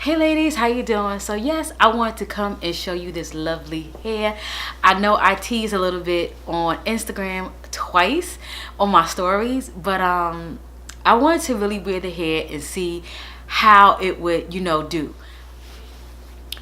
Hey ladies, how you doing? So yes, I wanted to come and show you this lovely hair. I know I teased a little bit on Instagram twice on my stories, but I wanted to really wear the hair and see how it would, do.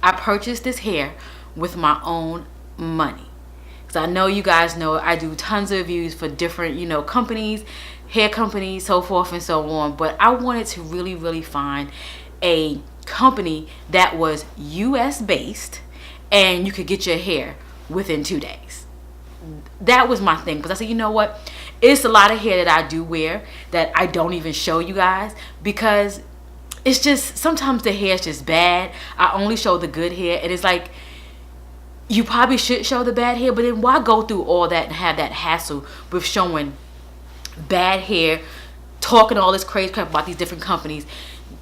I purchased this hair with my own money. Because I know you guys know I do tons of reviews for different, companies, hair companies, so forth and so on. But I wanted to really find a company that was US based and you could get your hair within 2 days. That was my thing, because I said, you know what, it's a lot of hair that I do wear that I don't even show you guys, because it's just sometimes the hair is just bad. I only show the good hair, and it's like, you probably should show the bad hair, but then why go through all that and have that hassle with showing bad hair, talking all this crazy crap about these different companies?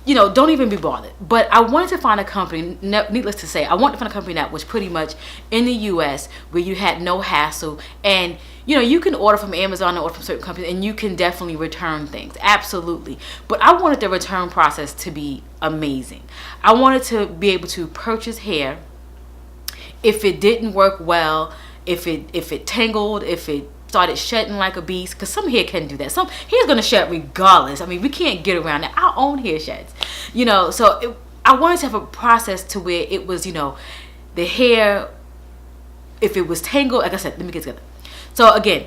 Don't even be bothered. But I wanted to find a company, needless to say, I wanted to find a company that was pretty much in the US, where you had no hassle, and you can order from Amazon or order from certain companies, and you can definitely return things, absolutely. But I wanted the return process to be amazing. I wanted to be able to purchase hair. If it didn't work well, if it tangled, if it started shedding like a beast, because some hair can do that. Some hair's gonna shed regardless. I mean, we can't get around that. Our own hair sheds, so I wanted to have a process to where it was, the hair, if it was tangled, like I said, let me get together. So again,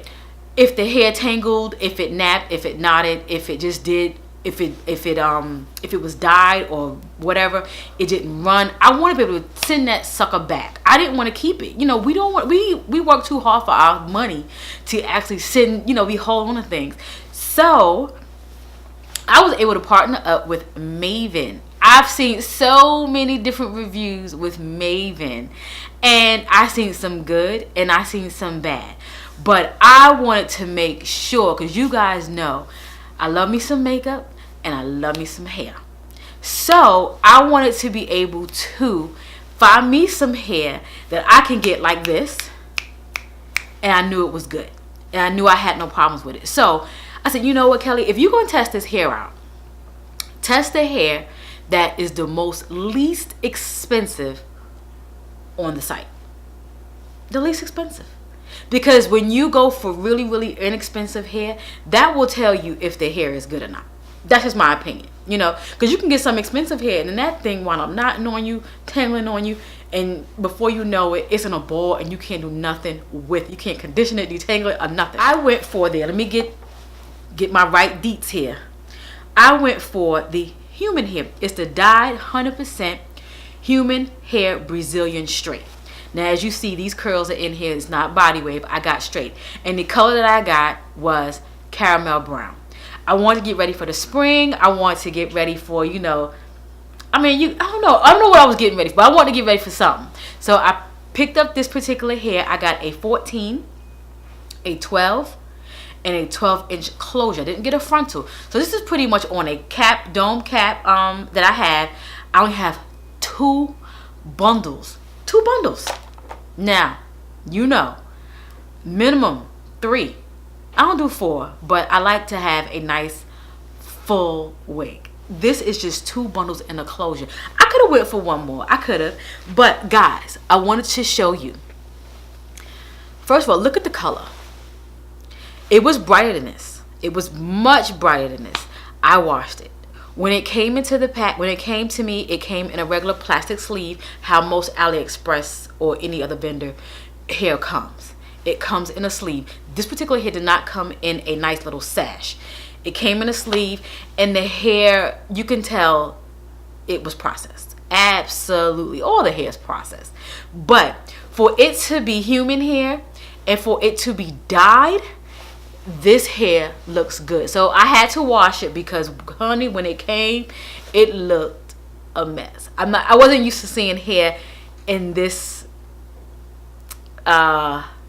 if the hair tangled, if it napped, if it knotted, if it just did, if it was dyed or whatever, it didn't run, I want to be able to send that sucker back. I didn't want to keep it. We don't want, we work too hard for our money to actually send, we hold on to things. So I was able to partner up with Mayvenn. I've seen so many different reviews with Mayvenn, and I've seen some good and I've seen some bad, but I wanted to make sure, because you guys know I love me some makeup and I love me some hair. So I wanted to be able to find me some hair that I can get like this, and I knew it was good, and I knew I had no problems with it. So I said, you know what, Kelly, if you're going to test this hair out, test the hair that is the least expensive on the site. The least expensive. Because when you go for really inexpensive hair, that will tell you if the hair is good or not. That's just my opinion, because you can get some expensive hair and then that thing wound up knotting on you, tangling on you, and before you know it, it's in a ball and you can't do nothing with it. You can't condition it, detangle it, or nothing. I went for let me get my right deets here. I went for the human hair. It's the dyed 100% human hair Brazilian straight. Now, as you see, these curls are in here. It's not body wave. I got straight. And the color that I got was caramel brown. I wanted to get ready for the spring. I wanted to get ready for, I don't know what I was getting ready for, but I wanted to get ready for something. So I picked up this particular hair. I got a 14, a 12, and a 12-inch closure. I didn't get a frontal. So this is pretty much on a cap, dome cap that I have. I only have two bundles. Now, minimum 3. I don't do 4, but I like to have a nice full wig. This is just 2 bundles in a closure. I could have went for 1 more. I could have. But guys, I wanted to show you. First of all, look at the color. It was brighter than this. It was much brighter than this. I washed it. When it came into the pack, when it came to me, it came in a regular plastic sleeve, how most AliExpress or any other vendor hair comes. It comes in a sleeve. This particular hair did not come in a nice little sash. It came in a sleeve, and the hair, you can tell it was processed. Absolutely. All the hair is processed. But for it to be human hair and for it to be dyed, this hair looks good. So I had to wash it because, honey, when it came, it looked a mess. I wasn't used to seeing hair in this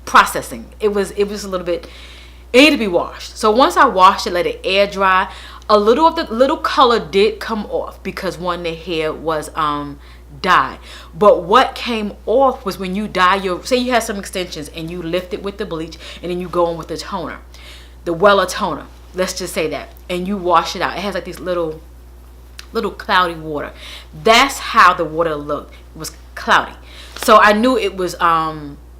processing. It was a little bit, it needed to be washed. So once I washed it, let it air dry, a little of the little color did come off because the hair was dyed. But what came off was when you dye say you have some extensions and you lift it with the bleach and then you go in with the toner, the Wella toner, let's just say that, and you wash it out. It has like these little little cloudy water. That's how the water looked. It was cloudy. So I knew it was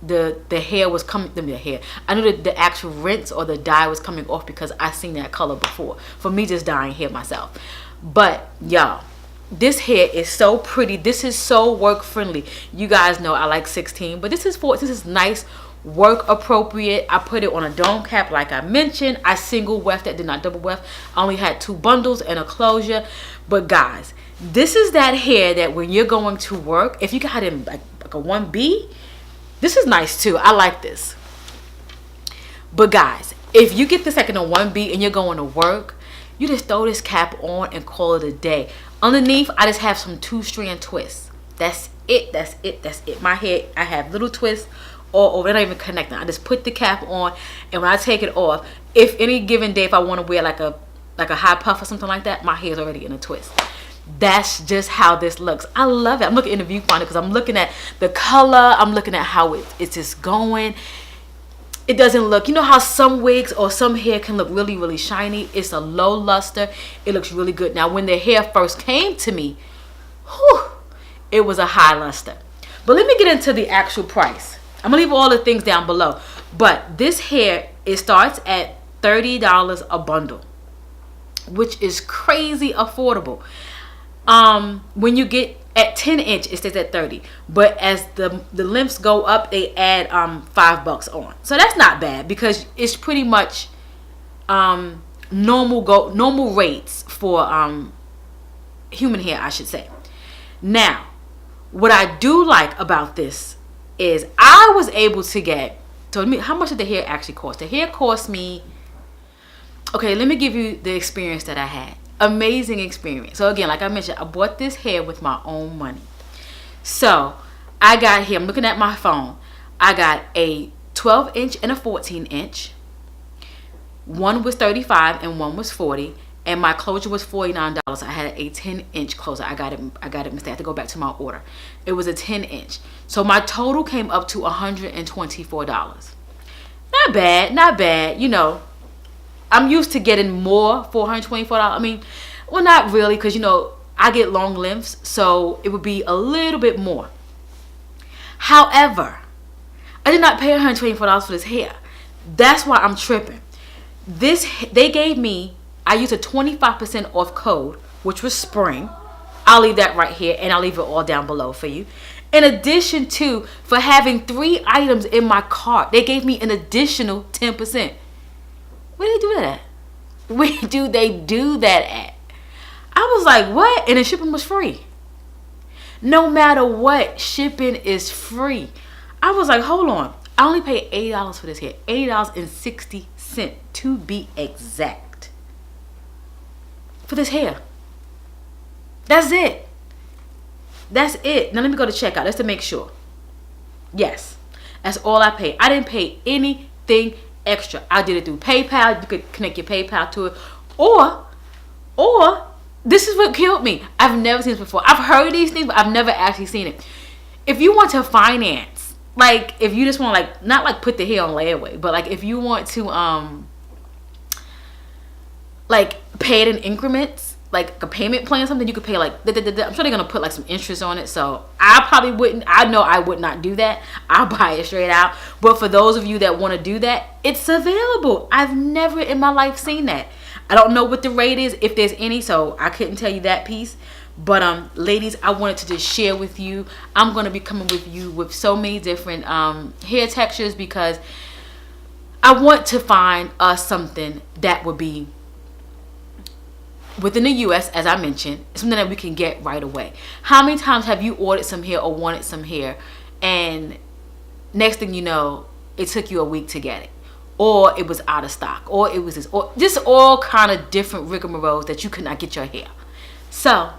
the hair was coming, the hair, I knew that the actual rinse or the dye was coming off because I seen that color before for me just dyeing hair myself. But y'all, this hair is so pretty. This is so work friendly. You guys know I like 16, but this is nice, work appropriate. I put it on a dome cap like I mentioned. I single weft that, did not double weft. I only had 2 bundles and a closure. But guys, this is that hair that when you're going to work, if you got it in like a 1B, this is nice too. I like this. But guys, if you get this like in a 1B and you're going to work, you just throw this cap on and call it a day. Underneath, I just have some 2-strand twists. That's it. That's it. That's it. My hair, I have little twists all over. They're not even connecting. I just put the cap on, and when I take it off, if any given day, if I want to wear like a high puff or something like that, my hair is already in a twist. That's just how this looks. I love it. I'm looking in the viewfinder because I'm looking at the color. I'm looking at how it's just going. It doesn't look, you know how some wigs or some hair can look really, really shiny. It's a low luster. It looks really good. Now, when the hair first came to me, whew, it was a high luster. But let me get into the actual price. I'm going to leave all the things down below. But this hair, it starts at $30 a bundle, which is crazy affordable. When you get at 10 inch, it stays at 30, but as the lengths go up, they add $5 on. So that's not bad because it's pretty much normal rates for human hair, I should say. Now, what I do like about this is I was able to get, so how much did the hair actually cost? The hair cost me, okay, let me give you the experience that I had. Amazing experience. So again, like I mentioned, I bought this hair with my own money. So I got here, I'm looking at my phone, I got a 12 inch and a 14 inch. One was 35 and one was 40, and my closure was $49. I had a 10 inch closure. I got it mistake. I have to go back to my order. It was a 10 inch. So my total came up to $124. Not bad, not bad, you know. I'm used to getting more for $124. I mean, well, not really, because, you know, I get long lengths, so it would be a little bit more. However, I did not pay $124 for this hair. That's why I'm tripping. They gave me, I used a 25% off code, which was spring. I'll leave that right here, and I'll leave it all down below for you. In addition to, for having 3 items in my cart, they gave me an additional 10%. Where do they do that at? Where do they do that at? I was like, what? And the shipping was free. No matter what, shipping is free. I was like, hold on. I only paid $80 for this hair. $80.60 to be exact. For this hair. That's it. That's it. Now let me go to checkout just to make sure. Yes. That's all I paid. I didn't pay anything extra. I did it through PayPal. You could connect your PayPal to it, or this is what killed me. I've never seen this before. I've heard these things, but I've never actually seen it. If you want to finance, like if you just want to like not like put the hair on layaway, but like if you want to like pay it in increments, like a payment plan, something you could pay like I'm sure they're gonna put like some interest on it. So I probably wouldn't. I know I would not do that. I'll buy it straight out. But for those of you that want to do that, it's available. I've never in my life seen that. I don't know what the rate is, if there's any, so I couldn't tell you that piece. But ladies, I wanted to just share with you. I'm gonna be coming with you with so many different hair textures because I want to find us something that would be within the US, as I mentioned, something that we can get right away. How many times have you ordered some hair or wanted some hair, and next thing you know, it took you a week to get it, or it was out of stock, or it was this, or just all kind of different rigmaroles that you could not get your hair. So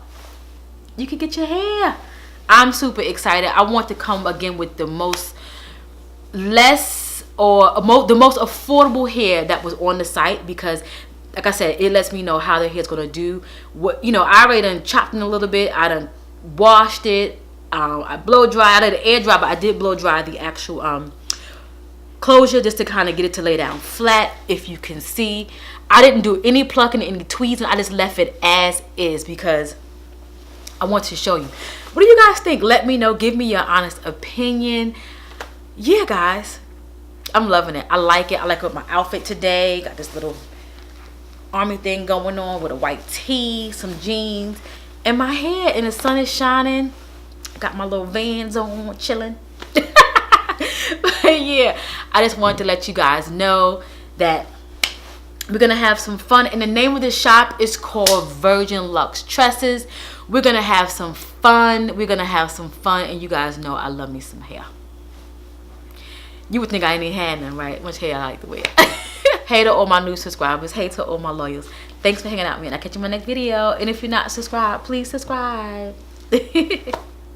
you can get your hair. I'm super excited. I want to come again with the most affordable hair that was on the site because, like I said, it lets me know how the hair's gonna do. What, you know, I already done chopped it a little bit. I done washed it. I blow dry. I did air dry, but I did blow dry the actual closure just to kind of get it to lay down flat. If you can see, I didn't do any plucking, any tweezing. I just left it as is because I want to show you. What do you guys think? Let me know. Give me your honest opinion. Yeah, guys, I'm loving it. I like it. I like it with my outfit today. Got this little army thing going on with a white tee, some jeans, and my hair, and the sun is shining. Got my little Vans on, chilling. But yeah, I just wanted to let you guys know that we're gonna have some fun, and the name of the shop is called Virgin Luxe Tresses. We're gonna have some fun. And you guys know I love me some hair. You would think I ain't had none, right? Much hair I like to wear. Hey to all my new subscribers. Hey to all my loyals. Thanks for hanging out with me, and I'll catch you in my next video. And if you're not subscribed, please subscribe.